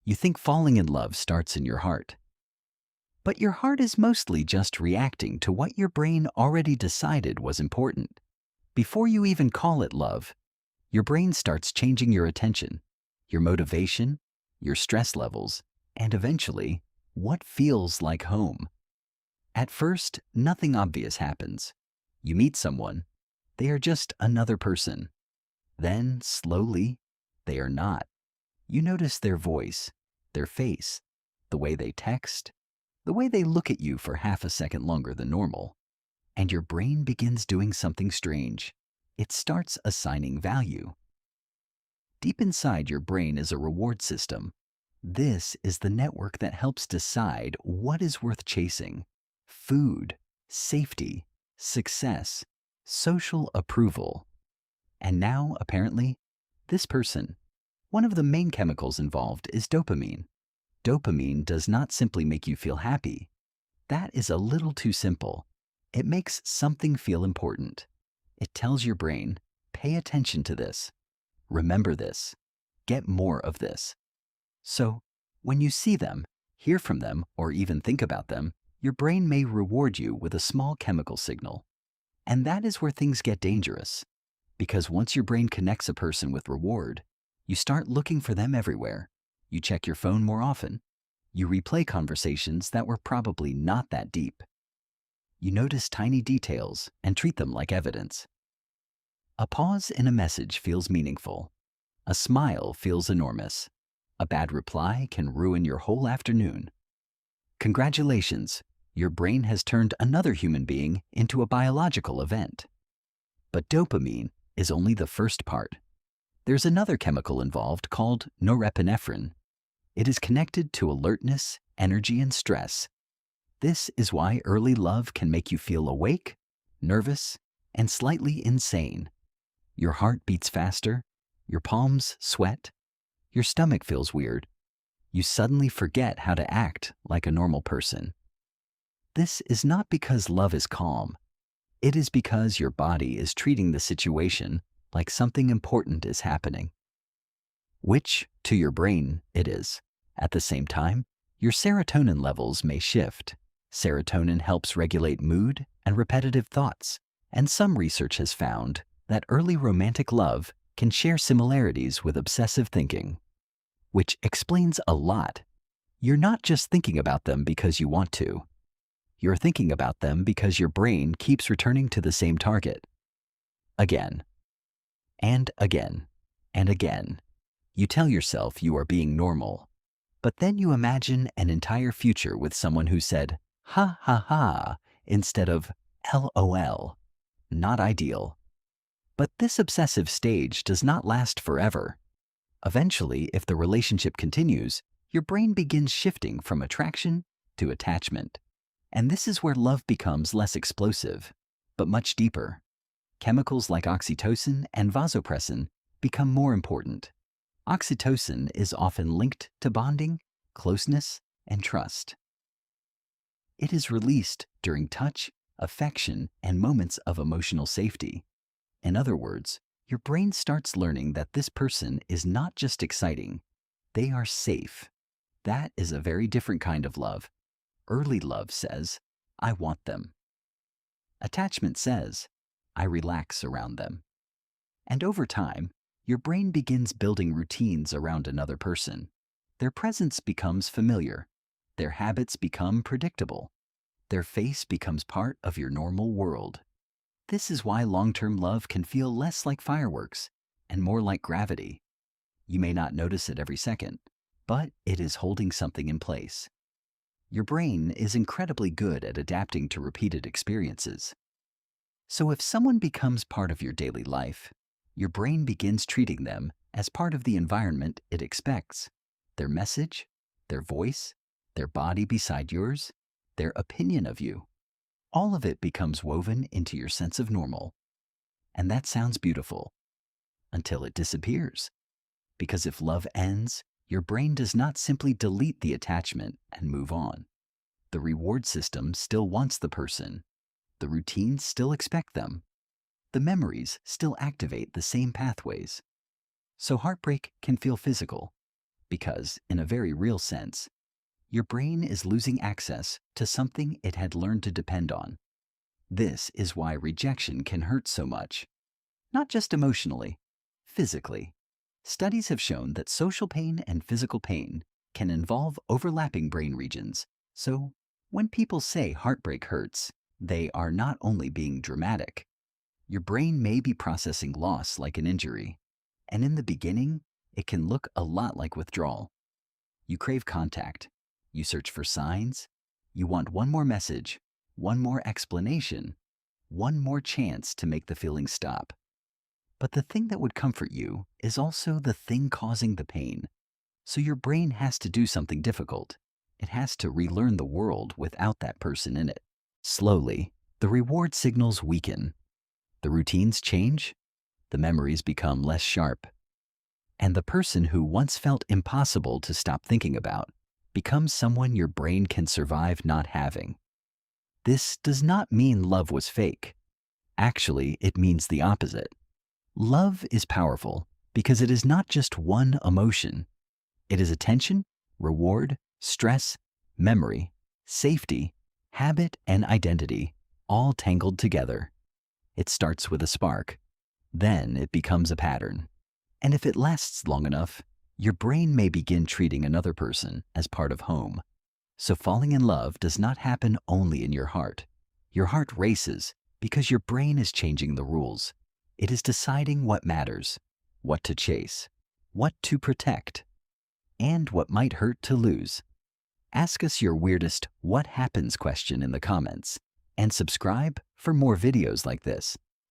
You think falling in love starts in your heart. But your heart is mostly just reacting to what your brain already decided was important. Before you even call it love, your brain starts changing your attention, your motivation, your stress levels, and eventually, what feels like home. At first, nothing obvious happens. You meet someone, they are just another person. Then, slowly, they are not. You notice their voice, their face, the way they text, the way they look at you for half a second longer than normal, and your brain begins doing something strange. It starts assigning value. Deep inside your brain is a reward system. This is the network that helps decide what is worth chasing: food, safety, success, social approval. And now, apparently, this person, one of the main chemicals involved is dopamine. Dopamine does not simply make you feel happy. That is a little too simple. It makes something feel important. It tells your brain, pay attention to this, remember this, get more of this. So, when you see them, hear from them, or even think about them, your brain may reward you with a small chemical signal. And that is where things get dangerous. Because once your brain connects a person with reward, you start looking for them everywhere. You check your phone more often. You replay conversations that were probably not that deep. You notice tiny details and treat them like evidence. A pause in a message feels meaningful. A smile feels enormous. A bad reply can ruin your whole afternoon. Congratulations, your brain has turned another human being into a biological event. But dopamine is only the first part. There's another chemical involved called norepinephrine. It is connected to alertness, energy, and stress. This is why early love can make you feel awake, nervous, and slightly insane. Your heart beats faster, your palms sweat, your stomach feels weird. You suddenly forget how to act like a normal person. This is not because love is calm. It is because your body is treating the situation like something important is happening. Which, to your brain, it is. At the same time, your serotonin levels may shift. Serotonin helps regulate mood and repetitive thoughts, and some research has found that early romantic love can share similarities with obsessive thinking, which explains a lot. You're not just thinking about them because you want to. You're thinking about them because your brain keeps returning to the same target. Again, and again, and again. You tell yourself you are being normal, but then you imagine an entire future with someone who said, ha ha ha, instead of LOL. Not ideal. But this obsessive stage does not last forever. Eventually, if the relationship continues, your brain begins shifting from attraction to attachment. And this is where love becomes less explosive, but much deeper. Chemicals like oxytocin and vasopressin become more important. Oxytocin is often linked to bonding, closeness, and trust. It is released during touch, affection, and moments of emotional safety. In other words, your brain starts learning that this person is not just exciting, they are safe. That is a very different kind of love. Early love says, I want them. Attachment says, I relax around them. And over time, your brain begins building routines around another person. Their presence becomes familiar. Their habits become predictable. Their face becomes part of your normal world. This is why long-term love can feel less like fireworks and more like gravity. You may not notice it every second, but it is holding something in place. Your brain is incredibly good at adapting to repeated experiences. So if someone becomes part of your daily life, your brain begins treating them as part of the environment it expects. Their message, their voice, their body beside yours, their opinion of you. All of it becomes woven into your sense of normal. And that sounds beautiful until it disappears. Because if love ends, your brain does not simply delete the attachment and move on. The reward system still wants the person. The routines still expect them. The memories still activate the same pathways. So heartbreak can feel physical. Because, in a very real sense, your brain is losing access to something it had learned to depend on. This is why rejection can hurt so much. Not just emotionally, physically. Studies have shown that social pain and physical pain can involve overlapping brain regions. So, when people say heartbreak hurts, they are not only being dramatic. Your brain may be processing loss like an injury. And in the beginning, it can look a lot like withdrawal. You crave contact. You search for signs. You want one more message, one more explanation, one more chance to make the feeling stop. But the thing that would comfort you is also the thing causing the pain. So your brain has to do something difficult. It has to relearn the world without that person in it. Slowly, the reward signals weaken. The routines change. The memories become less sharp. And the person who once felt impossible to stop thinking about becomes someone your brain can survive not having. This does not mean love was fake. Actually, it means the opposite. Love is powerful because it is not just one emotion. It is attention, reward, stress, memory, safety, habit, and identity, all tangled together. It starts with a spark. Then it becomes a pattern. And if it lasts long enough, your brain may begin treating another person as part of home. So falling in love does not happen only in your heart. Your heart races because your brain is changing the rules. It is deciding what matters, what to chase, what to protect, and what might hurt to lose. Ask us your weirdest "what happens" question in the comments, and subscribe for more videos like this.